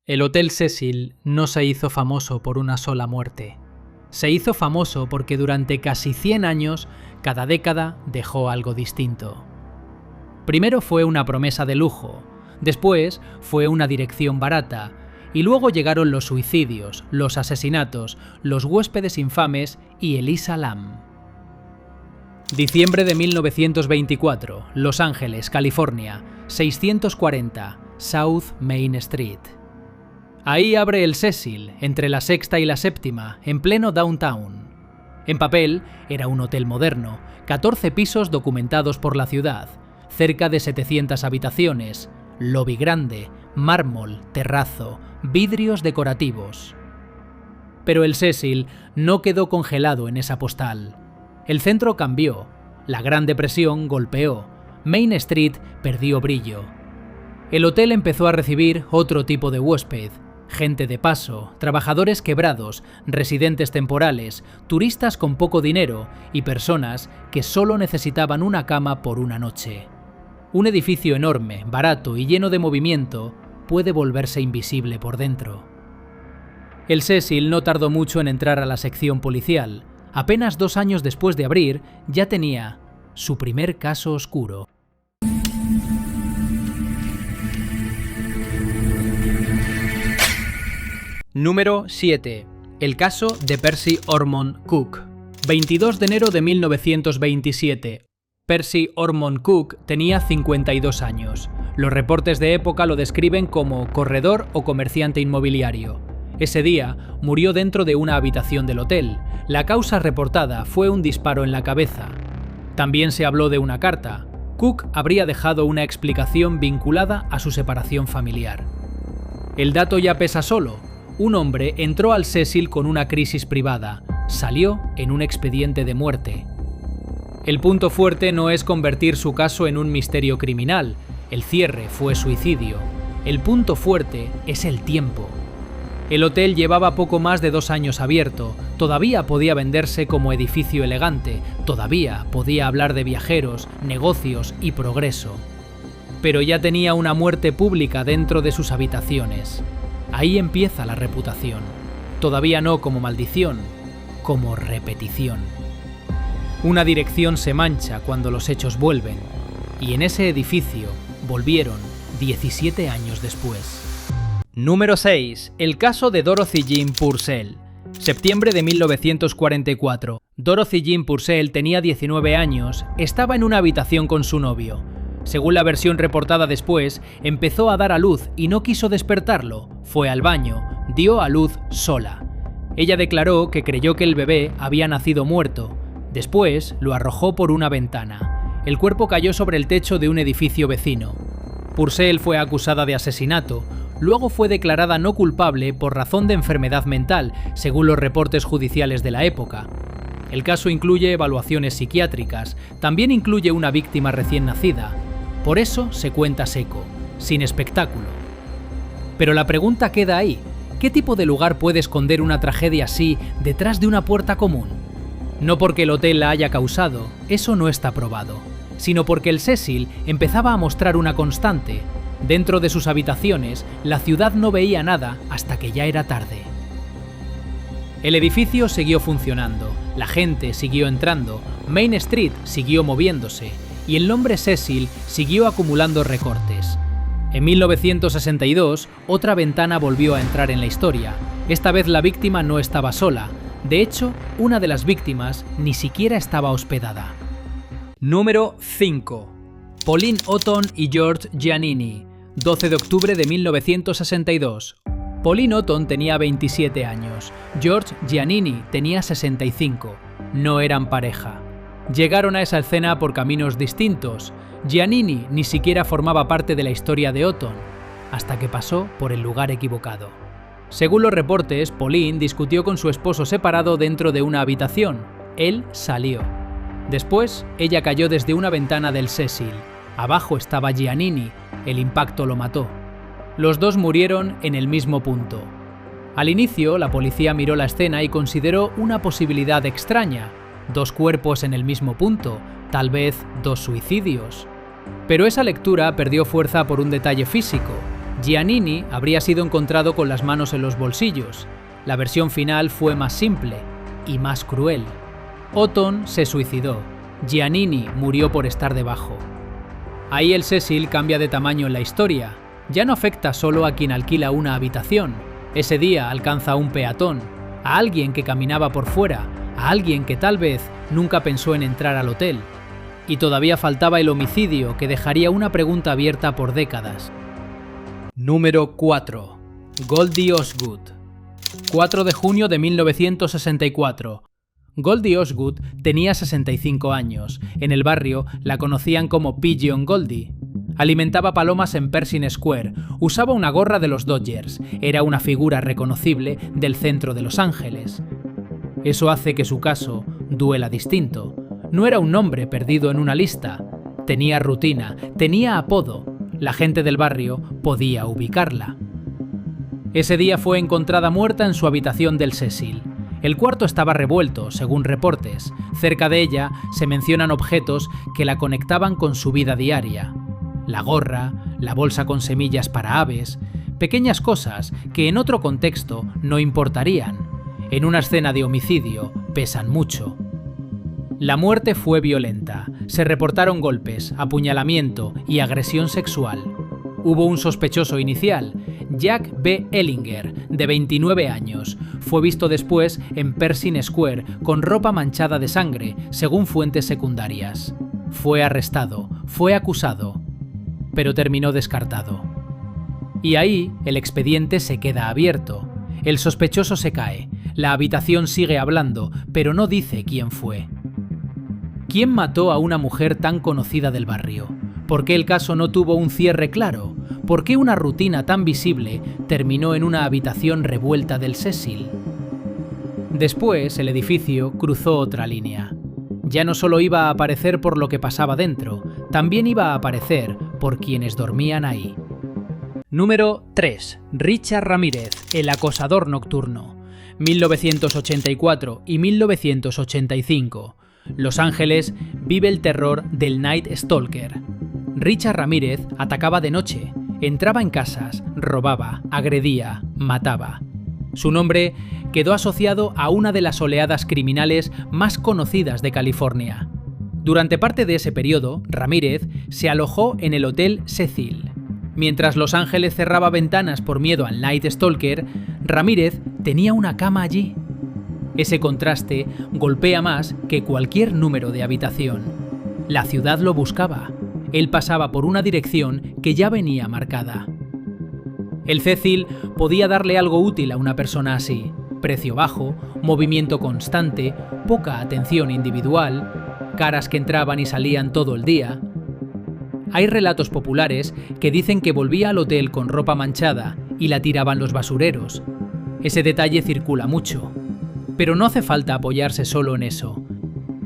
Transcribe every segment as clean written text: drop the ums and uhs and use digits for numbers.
El Hotel Cecil no se hizo famoso por una sola muerte. Se hizo famoso porque durante casi 100 años, cada década dejó algo distinto. Primero fue una promesa de lujo, después fue una dirección barata, y luego llegaron los suicidios, los asesinatos, los huéspedes infames y Elisa Lam. Diciembre de 1924, Los Ángeles, California, 640, South Main Street. Ahí abre el Cecil, entre la sexta y la séptima, en pleno downtown. En papel, era un hotel moderno, 14 pisos documentados por la ciudad, cerca de 700 habitaciones, lobby grande, mármol, terrazo, vidrios decorativos. Pero el Cecil no quedó congelado en esa postal. El centro cambió, la Gran Depresión golpeó, Main Street perdió brillo. El hotel empezó a recibir otro tipo de huésped, gente de paso, trabajadores quebrados, residentes temporales, turistas con poco dinero y personas que solo necesitaban una cama por una noche. Un edificio enorme, barato y lleno de movimiento puede volverse invisible por dentro. El Cecil no tardó mucho en entrar a la sección policial. Apenas 2 años después de abrir, ya tenía su primer caso oscuro. Número 7. El caso de Percy Ormond Cook. 22 de enero de 1927. Percy Ormond Cook tenía 52 años. Los reportes de época lo describen como corredor o comerciante inmobiliario. Ese día murió dentro de una habitación del hotel. La causa reportada fue un disparo en la cabeza. También se habló de una carta. Cook habría dejado una explicación vinculada a su separación familiar. El dato ya pesa solo. Un hombre entró al Cecil con una crisis privada. Salió en un expediente de muerte. El punto fuerte no es convertir su caso en un misterio criminal. El cierre fue suicidio. El punto fuerte es el tiempo. El hotel llevaba poco más de 2 años abierto, todavía podía venderse como edificio elegante, todavía podía hablar de viajeros, negocios y progreso. Pero ya tenía una muerte pública dentro de sus habitaciones. Ahí empieza la reputación. Todavía no como maldición, como repetición. Una dirección se mancha cuando los hechos vuelven, y en ese edificio volvieron 17 años después. Número 6. El caso de Dorothy Jean Purcell. Septiembre de 1944. Dorothy Jean Purcell tenía 19 años, estaba en una habitación con su novio. Según la versión reportada después, empezó a dar a luz y no quiso despertarlo. Fue al baño, dio a luz sola. Ella declaró que creyó que el bebé había nacido muerto. Después lo arrojó por una ventana. El cuerpo cayó sobre el techo de un edificio vecino. Purcell fue acusada de asesinato. Luego fue declarada no culpable por razón de enfermedad mental, según los reportes judiciales de la época. El caso incluye evaluaciones psiquiátricas, también incluye una víctima recién nacida. Por eso se cuenta seco, sin espectáculo. Pero la pregunta queda ahí: ¿qué tipo de lugar puede esconder una tragedia así detrás de una puerta común? No porque el hotel la haya causado, eso no está probado, sino porque el Cecil empezaba a mostrar una constante. Dentro de sus habitaciones, la ciudad no veía nada hasta que ya era tarde. El edificio siguió funcionando, la gente siguió entrando, Main Street siguió moviéndose y el nombre Cecil siguió acumulando recortes. En 1962, otra ventana volvió a entrar en la historia. Esta vez la víctima no estaba sola. De hecho, una de las víctimas ni siquiera estaba hospedada. Número 5. Pauline Houghton y George Giannini. 12 de octubre de 1962. Pauline Houghton tenía 27 años. George Giannini tenía 65. No eran pareja. Llegaron a esa escena por caminos distintos. Giannini ni siquiera formaba parte de la historia de Houghton, hasta que pasó por el lugar equivocado. Según los reportes, Pauline discutió con su esposo separado dentro de una habitación. Él salió. Después, ella cayó desde una ventana del Cecil. Abajo estaba Giannini. El impacto lo mató. Los dos murieron en el mismo punto. Al inicio, la policía miró la escena y consideró una posibilidad extraña. 2 cuerpos en el mismo punto, tal vez 2 suicidios. Pero esa lectura perdió fuerza por un detalle físico. Giannini habría sido encontrado con las manos en los bolsillos. La versión final fue más simple y más cruel. Otton se suicidó. Giannini murió por estar debajo. Ahí el Cecil cambia de tamaño en la historia. Ya no afecta solo a quien alquila una habitación. Ese día alcanza a un peatón, a alguien que caminaba por fuera, a alguien que tal vez nunca pensó en entrar al hotel. Y todavía faltaba el homicidio que dejaría una pregunta abierta por décadas. Número 4. Goldie Osgood. 4 de junio de 1964. Goldie Osgood tenía 65 años. En el barrio la conocían como Pigeon Goldie. Alimentaba palomas en Pershing Square, usaba una gorra de los Dodgers, era una figura reconocible del centro de Los Ángeles. Eso hace que su caso duela distinto. No era un nombre perdido en una lista. Tenía rutina, tenía apodo. La gente del barrio podía ubicarla. Ese día fue encontrada muerta en su habitación del Cecil. El cuarto estaba revuelto, según reportes. Cerca de ella se mencionan objetos que la conectaban con su vida diaria. La gorra, la bolsa con semillas para aves, pequeñas cosas que en otro contexto no importarían. En una escena de homicidio pesan mucho. La muerte fue violenta. Se reportaron golpes, apuñalamiento y agresión sexual. Hubo un sospechoso inicial, Jack B. Ellinger, de 29 años. Fue visto después en Pershing Square con ropa manchada de sangre, según fuentes secundarias. Fue arrestado, fue acusado, pero terminó descartado. Y ahí el expediente se queda abierto. El sospechoso se cae, la habitación sigue hablando, pero no dice quién fue. ¿Quién mató a una mujer tan conocida del barrio? ¿Por qué el caso no tuvo un cierre claro? ¿Por qué una rutina tan visible terminó en una habitación revuelta del Cecil? Después, el edificio cruzó otra línea. Ya no solo iba a aparecer por lo que pasaba dentro, también iba a aparecer por quienes dormían ahí. Número 3. Richard Ramírez, el acosador nocturno. 1984 y 1985. Los Ángeles vive el terror del Night Stalker. Richard Ramírez atacaba de noche, entraba en casas, robaba, agredía, mataba. Su nombre quedó asociado a una de las oleadas criminales más conocidas de California. Durante parte de ese periodo, Ramírez se alojó en el Hotel Cecil. Mientras Los Ángeles cerraba ventanas por miedo al Night Stalker, Ramírez tenía una cama allí. Ese contraste golpea más que cualquier número de habitación. La ciudad lo buscaba. Él pasaba por una dirección que ya venía marcada. El Cecil podía darle algo útil a una persona así: precio bajo, movimiento constante, poca atención individual, caras que entraban y salían todo el día. Hay relatos populares que dicen que volvía al hotel con ropa manchada y la tiraban los basureros. Ese detalle circula mucho. Pero no hace falta apoyarse solo en eso.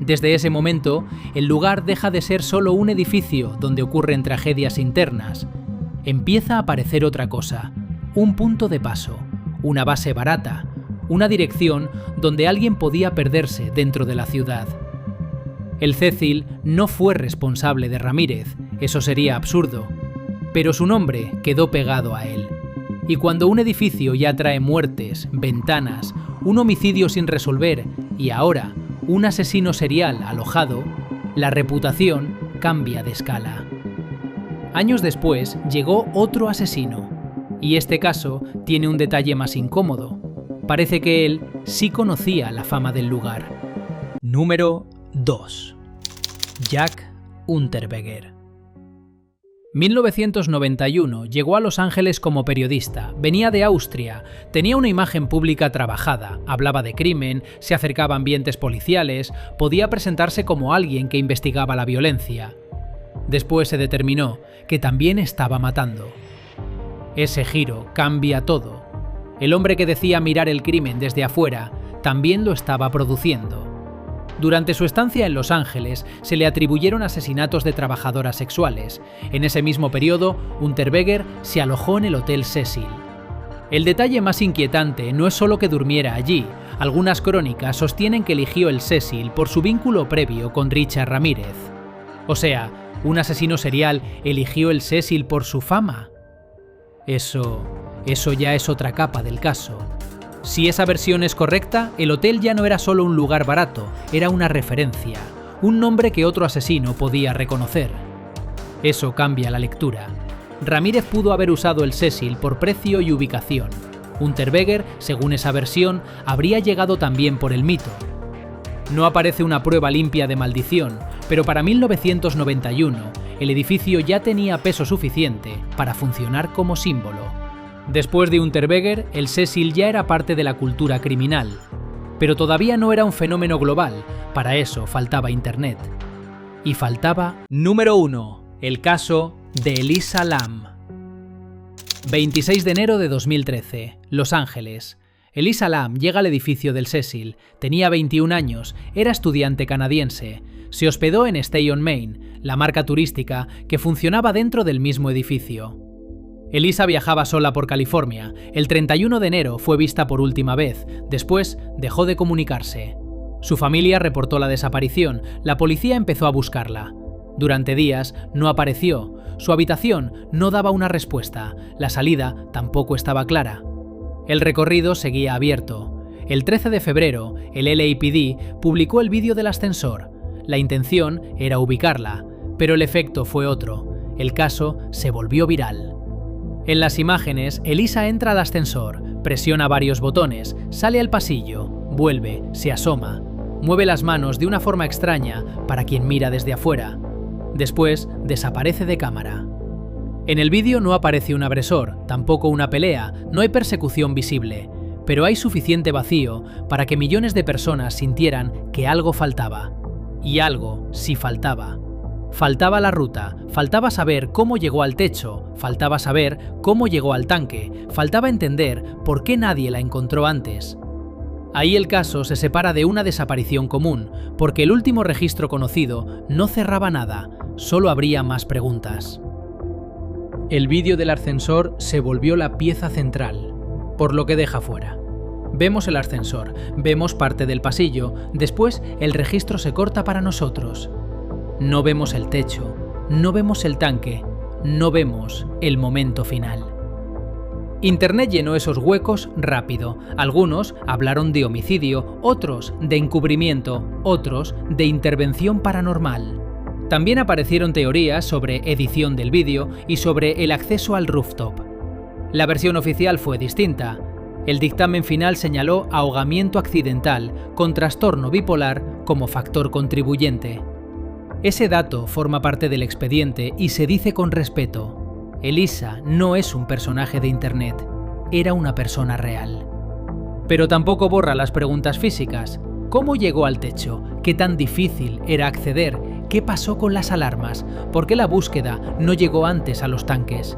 Desde ese momento, el lugar deja de ser solo un edificio donde ocurren tragedias internas. Empieza a aparecer otra cosa, un punto de paso, una base barata, una dirección donde alguien podía perderse dentro de la ciudad. El Cecil no fue responsable de Ramírez, eso sería absurdo, pero su nombre quedó pegado a él. Y cuando un edificio ya trae muertes, ventanas, un homicidio sin resolver y ahora un asesino serial alojado, la reputación cambia de escala. Años después llegó otro asesino, y este caso tiene un detalle más incómodo. Parece que él sí conocía la fama del lugar. Número 2. Jack Unterweger. 1991 llegó a Los Ángeles como periodista, venía de Austria, tenía una imagen pública trabajada, hablaba de crimen, se acercaba a ambientes policiales, podía presentarse como alguien que investigaba la violencia. Después se determinó que también estaba matando. Ese giro cambia todo. El hombre que decía mirar el crimen desde afuera también lo estaba produciendo. Durante su estancia en Los Ángeles se le atribuyeron asesinatos de trabajadoras sexuales. En ese mismo periodo, Unterweger se alojó en el Hotel Cecil. El detalle más inquietante no es solo que durmiera allí. Algunas crónicas sostienen que eligió el Cecil por su vínculo previo con Richard Ramírez. O sea, ¿un asesino serial eligió el Cecil por su fama? Eso ya es otra capa del caso. Si esa versión es correcta, el hotel ya no era solo un lugar barato, era una referencia, un nombre que otro asesino podía reconocer. Eso cambia la lectura. Ramírez pudo haber usado el Cecil por precio y ubicación. Unterweger, según esa versión, habría llegado también por el mito. No aparece una prueba limpia de maldición, pero para 1991 el edificio ya tenía peso suficiente para funcionar como símbolo. Después de Unterweger, el Cecil ya era parte de la cultura criminal, pero todavía no era un fenómeno global, para eso faltaba Internet. Y faltaba... Número 1. El caso de Elisa Lam. 26 de enero de 2013, Los Ángeles. Elisa Lam llega al edificio del Cecil, tenía 21 años, era estudiante canadiense. Se hospedó en Stay on Main, la marca turística que funcionaba dentro del mismo edificio. Elisa viajaba sola por California. El 31 de enero fue vista por última vez, después dejó de comunicarse. Su familia reportó la desaparición, la policía empezó a buscarla. Durante días no apareció, su habitación no daba una respuesta, la salida tampoco estaba clara. El recorrido seguía abierto. El 13 de febrero, el LAPD publicó el vídeo del ascensor. La intención era ubicarla, pero el efecto fue otro. El caso se volvió viral. En las imágenes, Elisa entra al ascensor, presiona varios botones, sale al pasillo, vuelve, se asoma, mueve las manos de una forma extraña para quien mira desde afuera. Después, desaparece de cámara. En el vídeo no aparece un agresor, tampoco una pelea, no hay persecución visible, pero hay suficiente vacío para que millones de personas sintieran que algo faltaba. Y algo sí faltaba. Faltaba la ruta, faltaba saber cómo llegó al techo, faltaba saber cómo llegó al tanque, faltaba entender por qué nadie la encontró antes. Ahí el caso se separa de una desaparición común, porque el último registro conocido no cerraba nada, solo habría más preguntas. El vídeo del ascensor se volvió la pieza central, por lo que deja fuera. Vemos el ascensor, vemos parte del pasillo, después el registro se corta para nosotros. No vemos el techo, no vemos el tanque, no vemos el momento final. Internet llenó esos huecos rápido. Algunos hablaron de homicidio, otros de encubrimiento, otros de intervención paranormal. También aparecieron teorías sobre edición del vídeo y sobre el acceso al rooftop. La versión oficial fue distinta. El dictamen final señaló ahogamiento accidental con trastorno bipolar como factor contribuyente. Ese dato forma parte del expediente y se dice con respeto. Elisa no es un personaje de Internet, era una persona real. Pero tampoco borra las preguntas físicas. ¿Cómo llegó al techo? ¿Qué tan difícil era acceder? ¿Qué pasó con las alarmas? ¿Por qué la búsqueda no llegó antes a los tanques?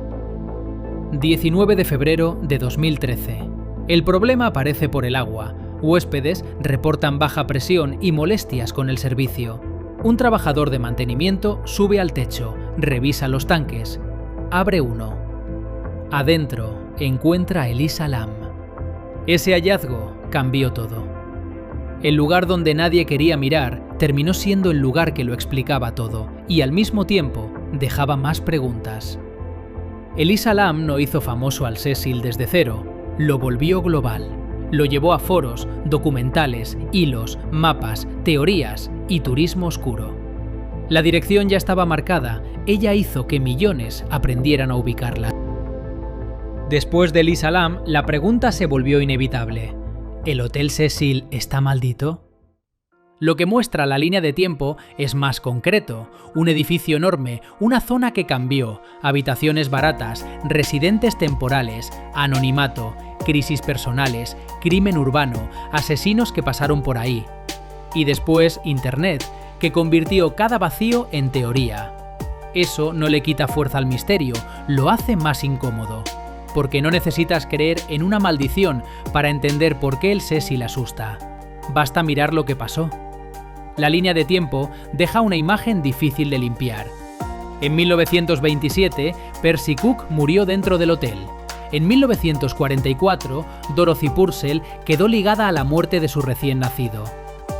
19 de febrero de 2013. El problema aparece por el agua. Huéspedes reportan baja presión y molestias con el servicio. Un trabajador de mantenimiento sube al techo, revisa los tanques. Abre uno. Adentro encuentra a Elisa Lam. Ese hallazgo cambió todo. El lugar donde nadie quería mirar terminó siendo el lugar que lo explicaba todo y al mismo tiempo dejaba más preguntas. Elisa Lam no hizo famoso al Cecil desde cero, lo volvió global. Lo llevó a foros, documentales, hilos, mapas, teorías y turismo oscuro. La dirección ya estaba marcada, ella hizo que millones aprendieran a ubicarla. Después de Elisa Lam, la pregunta se volvió inevitable. ¿El Hotel Cecil está maldito? Lo que muestra la línea de tiempo es más concreto. Un edificio enorme, una zona que cambió, habitaciones baratas, residentes temporales, anonimato, crisis personales, crimen urbano, asesinos que pasaron por ahí. Y después Internet, que convirtió cada vacío en teoría. Eso no le quita fuerza al misterio, lo hace más incómodo. Porque no necesitas creer en una maldición para entender por qué el Cecil asusta. Basta mirar lo que pasó. La línea de tiempo deja una imagen difícil de limpiar. En 1927, Percy Cook murió dentro del hotel. En 1944, Dorothy Purcell quedó ligada a la muerte de su recién nacido.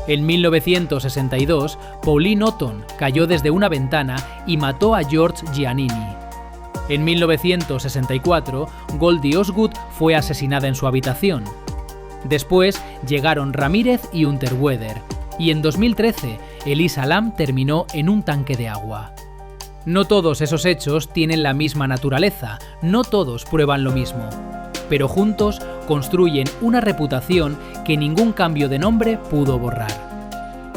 En 1962, Pauline Otton cayó desde una ventana y mató a George Giannini. En 1964, Goldie Osgood fue asesinada en su habitación. Después llegaron Ramírez y Unterweger, y en 2013 Elisa Lam terminó en un tanque de agua. No todos esos hechos tienen la misma naturaleza, no todos prueban lo mismo, pero juntos construyen una reputación que ningún cambio de nombre pudo borrar.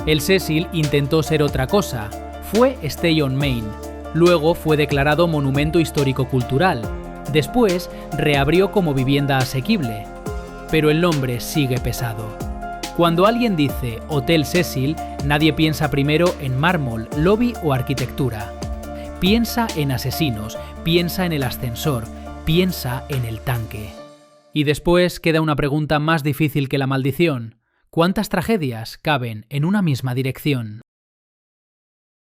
El Cecil intentó ser otra cosa, fue Stay on Main, luego fue declarado Monumento Histórico-Cultural, después reabrió como vivienda asequible, pero el nombre sigue pesado. Cuando alguien dice Hotel Cecil, nadie piensa primero en mármol, lobby o arquitectura. Piensa en asesinos, piensa en el ascensor, piensa en el tanque. Y después queda una pregunta más difícil que la maldición. ¿Cuántas tragedias caben en una misma dirección?